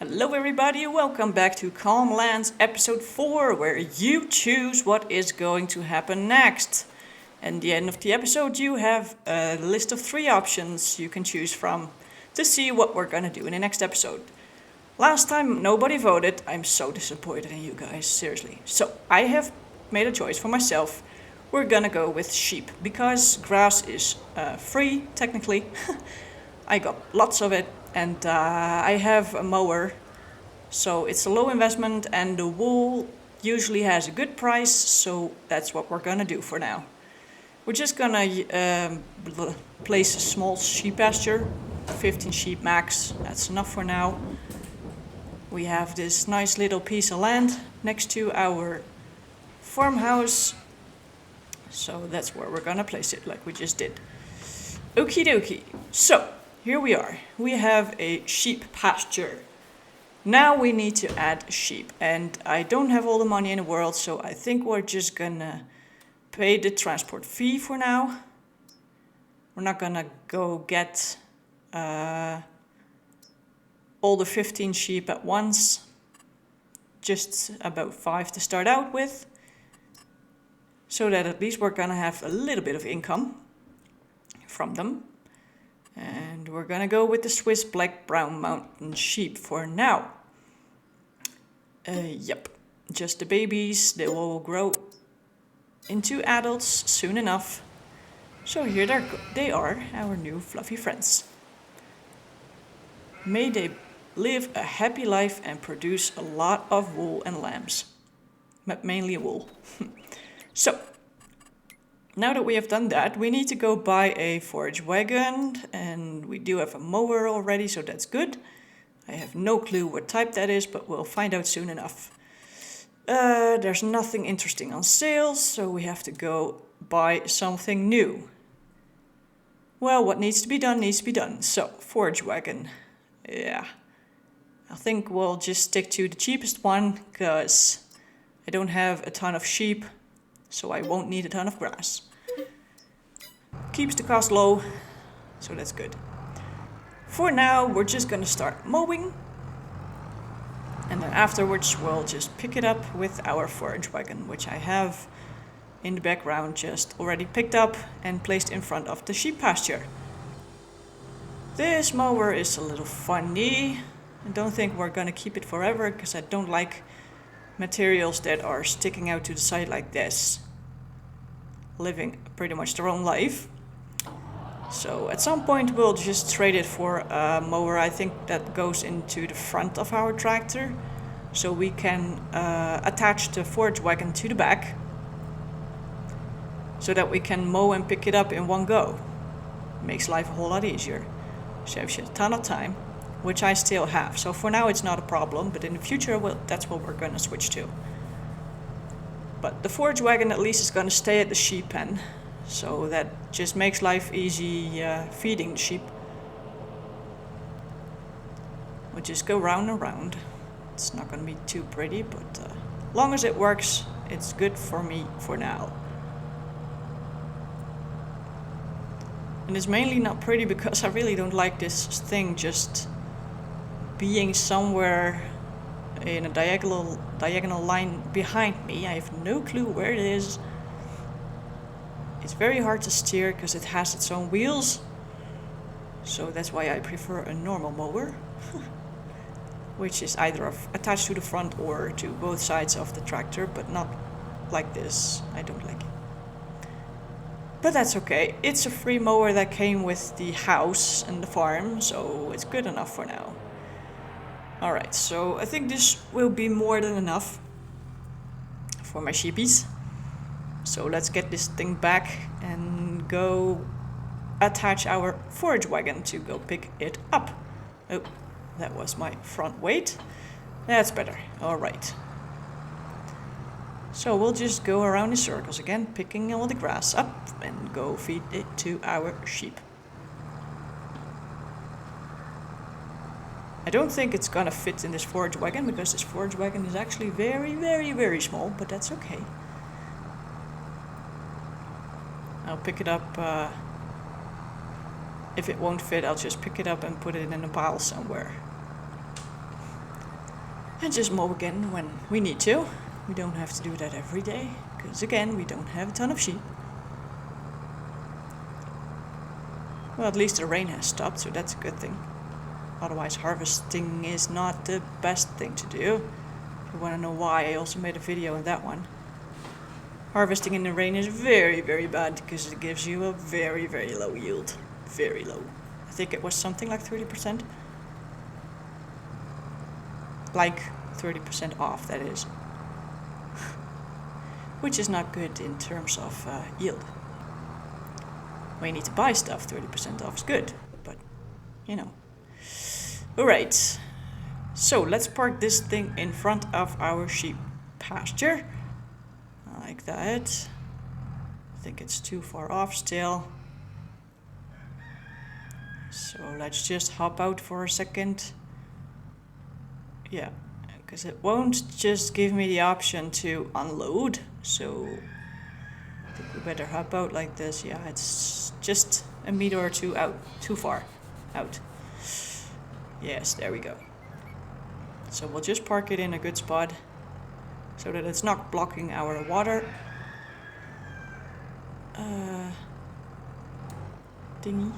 Hello everybody, welcome back to Calm Lands episode 4, where you choose what is going to happen next. At the end of the episode you have a list of 3 options you can choose from to see what we're gonna do in the next episode. Last time nobody voted, I'm so disappointed in you guys, seriously. So I have made a choice for myself. We're gonna go with sheep, because grass is free, technically. I got lots of it, and I have a mower, so it's a low investment, and the wool usually has a good price, so that's what we're gonna do for now. We're just gonna place a small sheep pasture, 15 sheep max, that's enough for now. We have this nice little piece of land next to our farmhouse, so that's where we're gonna place it, like we just did. Okie dokie. So, here we are. We have a sheep pasture. Now we need to add sheep, and I don't have all the money in the world, so I think we're just gonna pay the transport fee for now. We're not gonna go get all the 15 sheep at once, just about 5 to start out with, so that at least we're gonna have a little bit of income from them. And we're gonna go with the Swiss Black Brown Mountain sheep for now. Yep, just the babies, they will grow into adults soon enough. So here they are, our new fluffy friends. May they live a happy life and produce a lot of wool and lambs. But mainly wool. So, now that we have done that, we need to go buy a forage wagon, and we do have a mower already, so that's good. I have no clue what type that is, but we'll find out soon enough. There's nothing interesting on sale, so we have to go buy something new. Well, what needs to be done needs to be done. So, forage wagon. Yeah. I think we'll just stick to the cheapest one, because I don't have a ton of sheep, so I won't need a ton of grass. Keeps the cost low, so that's good. For now, we're just gonna start mowing, and then afterwards we'll just pick it up with our forage wagon, which I have in the background just already picked up and placed in front of the sheep pasture. This mower is a little funny. I don't think we're gonna keep it forever, because I don't like materials that are sticking out to the side like this, living pretty much their own life. So at some point we'll just trade it for a mower, I think, that goes into the front of our tractor, so we can attach the forage wagon to the back, so that we can mow and pick it up in one go. Makes life a whole lot easier. Saves you a ton of time, which I still have. So for now it's not a problem, but in the future, well, that's what we're gonna switch to. But the forage wagon at least is gonna stay at the sheep pen, so that just makes life easy feeding the sheep. We'll just go round and round. It's not gonna be too pretty, but as long as it works, it's good for me for now. And it's mainly not pretty because I really don't like this thing just being somewhere in a diagonal line behind me. I have no clue where it is. It's very hard to steer because it has its own wheels, so that's why I prefer a normal mower, which is either attached to the front or to both sides of the tractor, but not like this. I don't like it. But that's okay. It's a free mower that came with the house and the farm, so it's good enough for now. Alright, so I think this will be more than enough for my sheepies. So let's get this thing back and go attach our forage wagon to go pick it up. Oh, that was my front weight. That's better. Alright. So we'll just go around in circles again, picking all the grass up and go feed it to our sheep. I don't think it's gonna fit in this forage wagon, because this forage wagon is actually very, very, very small, but that's okay. I'll pick it up. If it won't fit, I'll just pick it up and put it in a pile somewhere. And just mow again when we need to. We don't have to do that every day, because again, we don't have a ton of sheep. Well, at least the rain has stopped, so that's a good thing. Otherwise, harvesting is not the best thing to do. If you want to know why, I also made a video on that one. Harvesting in the rain is very, very bad because it gives you a very, very low yield. Very low. I think it was something like 30%. Like 30% off, that is. Which is not good in terms of yield. When you need to buy stuff, 30% off is good, but you know. Alright, so let's park this thing in front of our sheep pasture. Like that. I think it's too far off still. So let's just hop out for a second. Yeah, because it won't just give me the option to unload, so I think we better hop out like this. Yeah, it's just a meter or two out, too far out. Yes, there we go. So we'll just park it in a good spot so that it's not blocking our water. Thingy.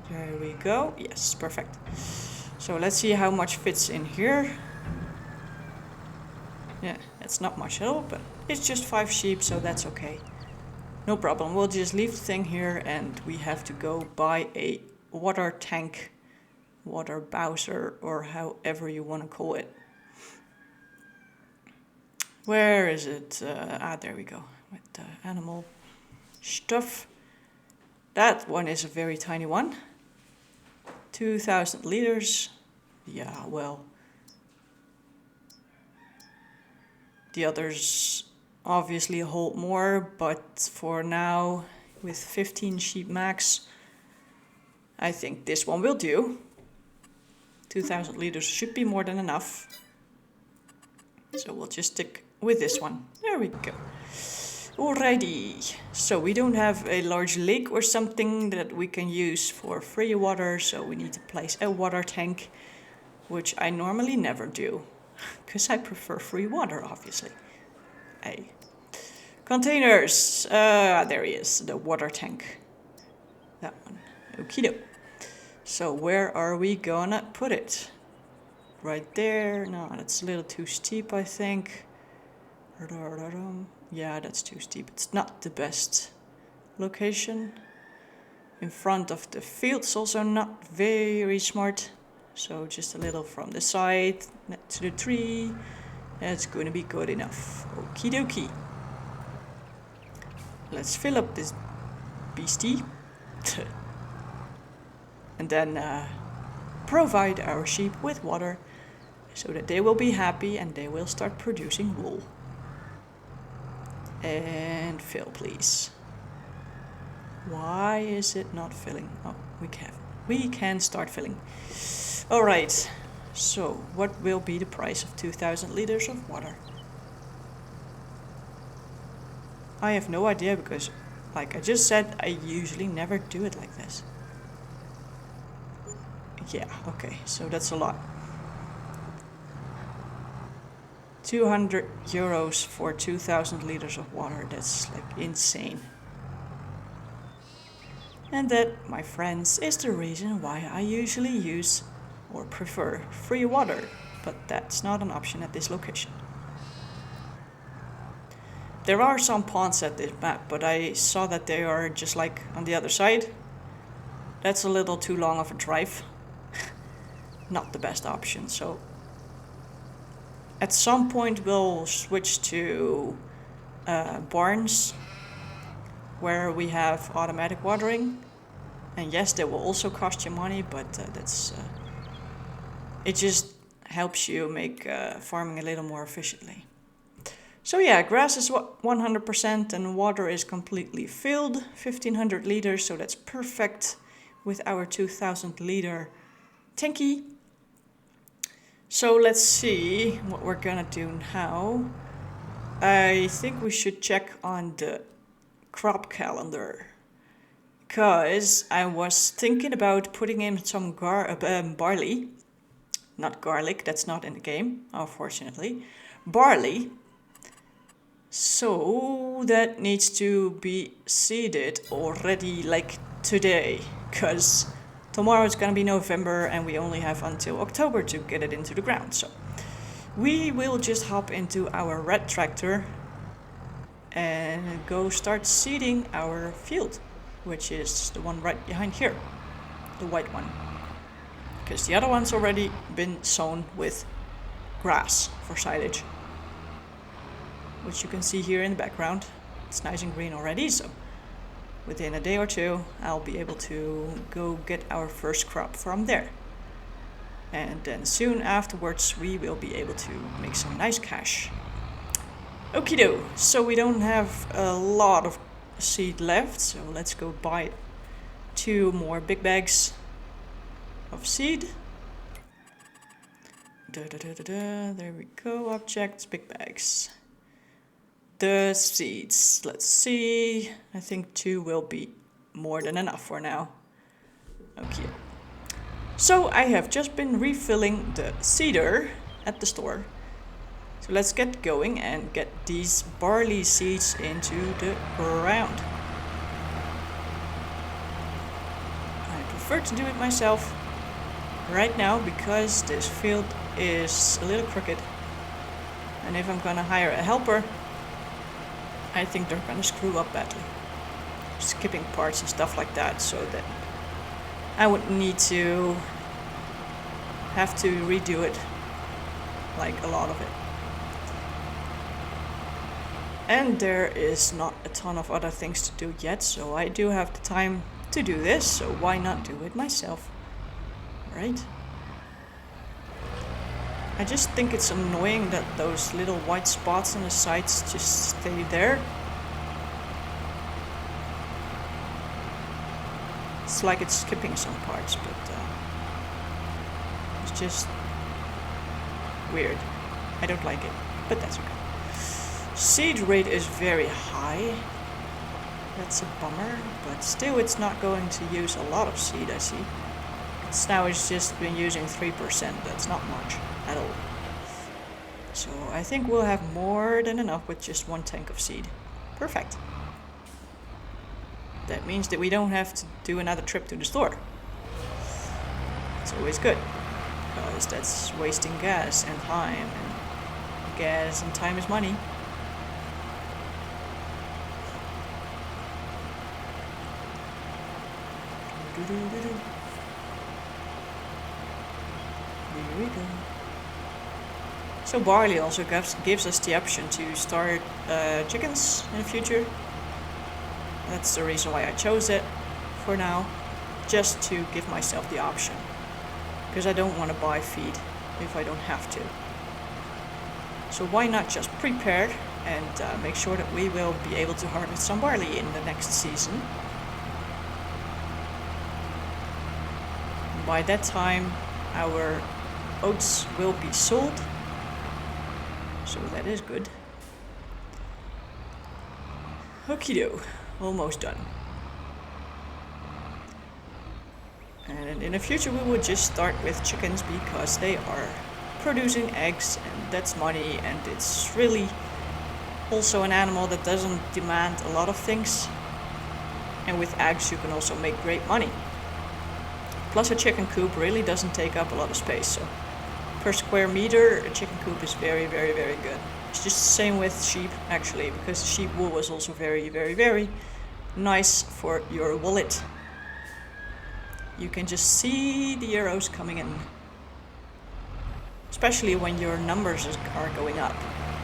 There we go. Yes, perfect. So let's see how much fits in here. Yeah, it's not much at all, but it's just 5 sheep, so that's okay. No problem. We'll just leave the thing here and we have to go buy a water tank, water bowser, or however you want to call it. Where is it? There we go. With the animal stuff. That one is a very tiny one. 2,000 liters. Yeah, well. The others obviously hold more, but for now, with 15 sheep max, I think this one will do. 2,000 liters should be more than enough. So we'll just stick with this one. There we go. Alrighty, so we don't have a large lake or something that we can use for free water, so we need to place a water tank, which I normally never do, because I prefer free water, obviously. Hey. Containers, there he is, the water tank. That one, okie doke. So where are we gonna put it? Right there, no, that's a little too steep, I think. Yeah, that's too steep. It's not the best location. In front of the field's also not very smart. So just a little from the side, next to the tree. That's going to be good enough. Okie dokie. Let's fill up this beastie. And then provide our sheep with water so that they will be happy and they will start producing wool. And fill, please. Why is it not filling? Oh, we can start filling. All right. So, what will be the price of 2,000 liters of water? I have no idea because, like I just said, I usually never do it like this. Yeah, okay, so that's a lot. 200 euros for 2,000 liters of water, that's like insane. And that, my friends, is the reason why I usually use or prefer free water, but that's not an option at this location. There are some ponds at this map, but I saw that they are just like on the other side. That's a little too long of a drive. Not the best option, so at some point we'll switch to barns where we have automatic watering, and yes, they will also cost you money, but it just helps you make farming a little more efficiently. So yeah, grass is 100% and water is completely filled, 1,500 liters, so that's perfect with our 2,000 liter tanky. So let's see what we're gonna do now. I think we should check on the crop calendar, because I was thinking about putting in some barley. not garlic, that's not in the game, unfortunately. Barley. So that needs to be seeded already like today, because tomorrow it's gonna be November and we only have until October to get it into the ground. So we will just hop into our red tractor and go start seeding our field, which is the one right behind here, the white one. Because the other one's already been sown with grass for silage, which you can see here in the background. It's nice and green already, so within a day or two I'll be able to go get our first crop from there. And then soon afterwards we will be able to make some nice cash. Okie doke, so we don't have a lot of seed left, so let's go buy 2 more big bags of seed. There we go, objects, big bags. The seeds, let's see, I think 2 will be more than enough for now. Okay. So I have just been refilling the seeder at the store. So let's get going and get these barley seeds into the ground. I prefer to do it myself right now because this field is a little crooked. And if I'm gonna hire a helper, I think they're gonna screw up badly. Skipping parts and stuff like that, so that I wouldn't need to have to redo it, like a lot of it. And there is not a ton of other things to do yet, so I do have the time to do this, so why not do it myself, right? I just think it's annoying that those little white spots on the sides just stay there. It's like it's skipping some parts, but it's just weird. I don't like it, but that's okay. Seed rate is very high. That's a bummer, but still it's not going to use a lot of seed, I see. Now it's just been using 3%, that's not much at all. So I think we'll have more than enough with just 1 tank of seed. Perfect. That means that we don't have to do another trip to the store. It's always good, because that's wasting gas and time, and gas and time is money. Here we go. So barley also gives us the option to start chickens in the future. That's the reason why I chose it for now, just to give myself the option. Because I don't want to buy feed if I don't have to. So why not just prepare and make sure that we will be able to harvest some barley in the next season. By that time our oats will be sold, so that is good. Okie doke, almost done. And in the future we will just start with chickens because they are producing eggs and that's money, and it's really also an animal that doesn't demand a lot of things, and with eggs you can also make great money. Plus a chicken coop really doesn't take up a lot of space, so per square meter a chicken coop is very, very, very good. It's just the same with sheep actually, because sheep wool is also very, very, very nice for your wallet. You can just see the euros coming in, especially when your numbers are going up.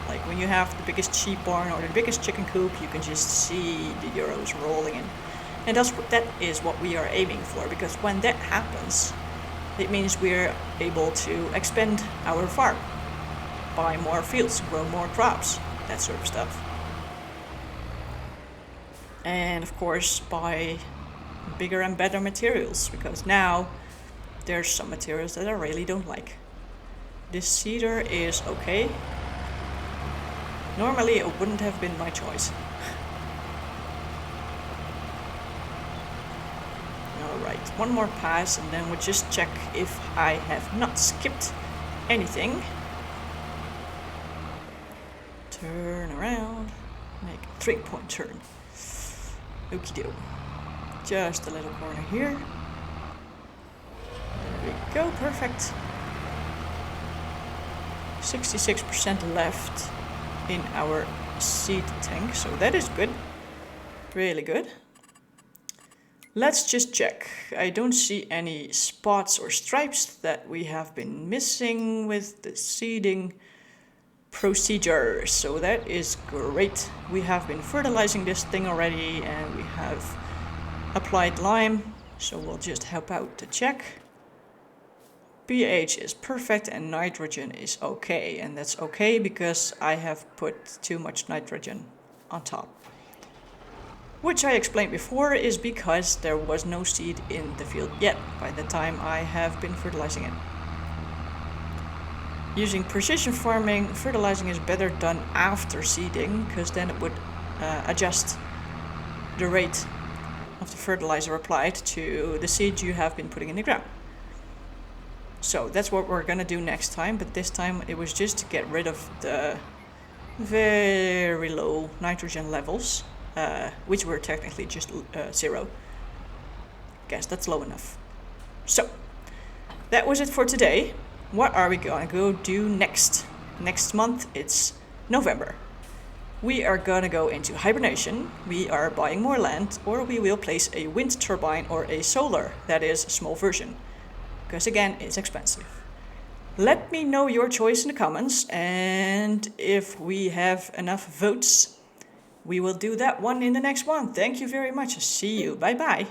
Like when you have the biggest sheep barn or the biggest chicken coop, you can just see the euros rolling in. And that is what we are aiming for, because when that happens, it means we're able to expand our farm, buy more fields, grow more crops, that sort of stuff. And of course buy bigger and better materials, because now there's some materials that I really don't like. This cedar is okay. Normally it wouldn't have been my choice. Alright, one more pass and then we'll just check if I have not skipped anything. Turn around, make a 3-point turn. Okie doke. Just a little corner here. There we go, perfect. 66% left in our seed tank, so that is good. Really good. Let's just check. I don't see any spots or stripes that we have been missing with the seeding procedure, so that is great. We have been fertilizing this thing already and we have applied lime, so we'll just help out to check. pH is perfect and nitrogen is okay, and that's okay because I have put too much nitrogen on top. Which I explained before is because there was no seed in the field yet by the time I have been fertilizing it. Using precision farming, fertilizing is better done after seeding, because then it would adjust the rate of the fertilizer applied to the seed you have been putting in the ground. So that's what we're gonna do next time, but this time it was just to get rid of the very low nitrogen levels, which were technically just 0. Guess that's low enough. So that was it for today. What are we gonna go do next? Next month it's November. We are gonna go into hibernation. We are buying more land, or we will place a wind turbine or a solar, that is a small version. Because again, it's expensive. Let me know your choice in the comments, and if we have enough votes, we will do that one in the next one. Thank you very much. See you. Bye bye.